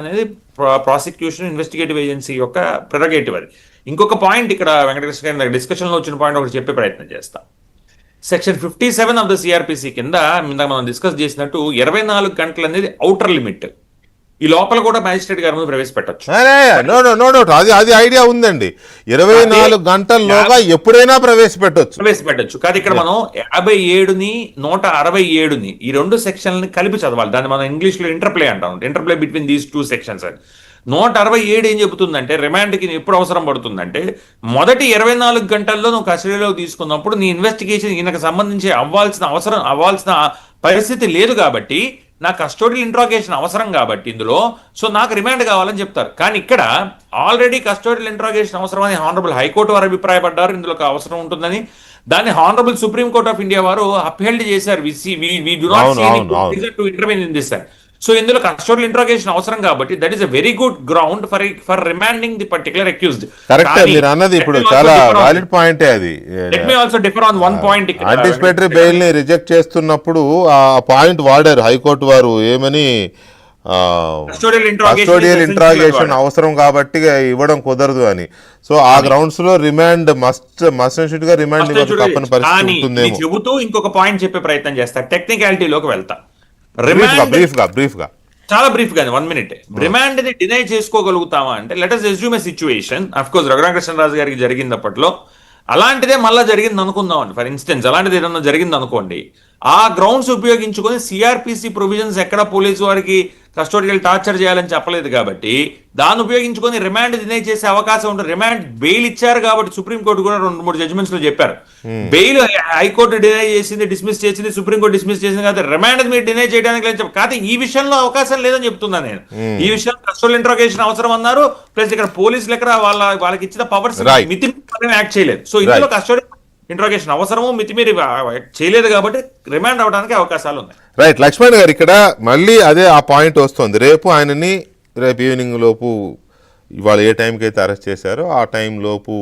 అనేది prosecution investigative agency యొక్క prerogative అది. ఇంకొక పాయింట్ ఇక్కడ వెంకటకృష్ణ గారి డిస్కషన్లో వచ్చిన పాయింట్ ఒకటి చెప్పే ప్రయత్నం చేస్తాం. సెక్షన్ 57 ఆఫ్ ద సిఆర్పిసి కింద ఇందాక మనం డిస్కస్ చేసినట్టు 24 గంటలు అనేది ఔటర్ లిమిట్. ఈ లోపల కూడా మ్యాజిస్ట్రేట్ గారి ముందు ప్రవేశపెట్టచ్చు. అది అది ఐడియా ఉందండి. 24 గంటల్లోగా ఎప్పుడైనా ప్రవేశపెట్టచ్చు. కాదు, ఇక్కడ మనం 57ని 167ని ఈ రెండు సెక్షన్లని కలిపి చదవాలి. దాన్ని మనం ఇంగ్లీష్ లో ఇంటర్ప్లే అంటాం. Interplay between these two sections అని. 167 ఏం చెబుతుందంటే రిమాండ్కి ఎప్పుడు అవసరం పడుతుందంటే మొదటి 24 గంటల్లో నువ్వు కస్టడీలోకి తీసుకున్నప్పుడు నీ ఇన్వెస్టిగేషన్ ఈయనకు సంబంధించి అవ్వాల్సిన పరిస్థితి లేదు కాబట్టి నా కస్టోడియల్ ఇంట్రాగేషన్ అవసరం కాబట్టి ఇందులో సో నాకు రిమాండ్ కావాలని చెప్తారు. కానీ ఇక్కడ ఆల్రెడీ కస్టోడియల్ ఇంట్రాగేషన్ అవసరం అని హానరబుల్ హైకోర్టు వారు అభిప్రాయపడ్డారు. ఇందులో అవసరం ఉంటుందని దాన్ని honourable supreme court of India వారు అప్హెల్డ్ చేశారు. సో ఇందులో కస్టోడియల్ ఇంట్రాగేషన్ అవసరం కాబట్టి that is a very good ground for remanding the particular accused. Correct, మీరు అన్నది ఇప్పుడు చాలా వాలిడ్ పాయింటే అది. Let me also differ on one point. Anticipatory bail ని రిజెక్ట్ చేస్తున్నప్పుడు ఆ పాయింట్ వాడారు హైకోర్టు వారు ఏమని, కస్టోడియల్ ఇంట్రాగేషన్ అవసరం కాబట్టి ఇవ్వడం కుదరదు అని. సో ఆ గ్రౌండ్స్ లో రిమాండ్ మస్ట్ గా రిమాండ్ తప్పని పరిస్థితి ఉంటుందేమో చెబుతూ ఇంకొక పాయింట్ చెప్పే ప్రయత్నం చేస్తా. టెక్నికాలిటీలోకి వెళ్తా. చాలా బ్రీఫ్ గా 1 minute. రిమాండ్ ని డినై చేసుకోగలుగుతామా అంటే let us assume a situation, of course Raghuramakrishnaraju గారికి జరిగింది అప్పట్లో, అలాంటిదే మళ్ళీ జరిగింది అనుకుందాం అండి. ఫర్ ఇన్స్టెన్స్ అలాంటిది ఏదన్నా జరిగింది అనుకోండి, ఆ గ్రౌండ్స్ ఉపయోగించుకొని సిఆర్పిసి ప్రొవిజన్స్ ఎక్కడ పోలీసు వారికి కస్టోడియల్ టార్చర్ చేయాలని చెప్పలేదు కాబట్టి దాన్ని ఉపయోగించుకొని రిమాండ్ డినై చేసే అవకాశం ఉంటుంది. రిమాండ్ బెయిల్ ఇచ్చారు కాబట్టి సుప్రీంకోర్టు కూడా 2-3 జడ్జ్మెంట్స్ లో చెప్పారు. బెయిల్ హైకోర్టు డినై చేసింది, డిస్మిస్ చేసింది, సుప్రీంకోర్టు డిస్మిస్ చేసింది కాబట్టి రిమాండ్ మీరు డినై చేయడానికి లేదు. కాకపోతే ఈ విషయంలో అవకాశం లేదని చెప్తున్నాను నేను. ఈ విషయంలో కస్టోడియల్ ఇంట్రాగేషన్ అవసరం అన్నారు. ప్లస్ ఇక్కడ పోలీసులు ఎక్కడ వాళ్ళకి ఇచ్చిన పవర్స్ మితి యాక్ట్ చేయలేదు. సో ఇందులో కస్టోడియల్ ఇంట్రాగేషన్ అవసరము మితిమీరి చేయలేదు కాబట్టి రిమాండ్ అవడానికి అవకాశాలు ఉన్నాయి. రైట్ లక్ష్మణ్ గారు, ఇక్కడ మళ్ళీ అదే ఆ పాయింట్ వస్తుంది. రేపు ఈవినింగ్ లోపు ఇవాళ ఏ టైంకి అయితే అరెస్ట్ చేశారో ఆ టైం లోపు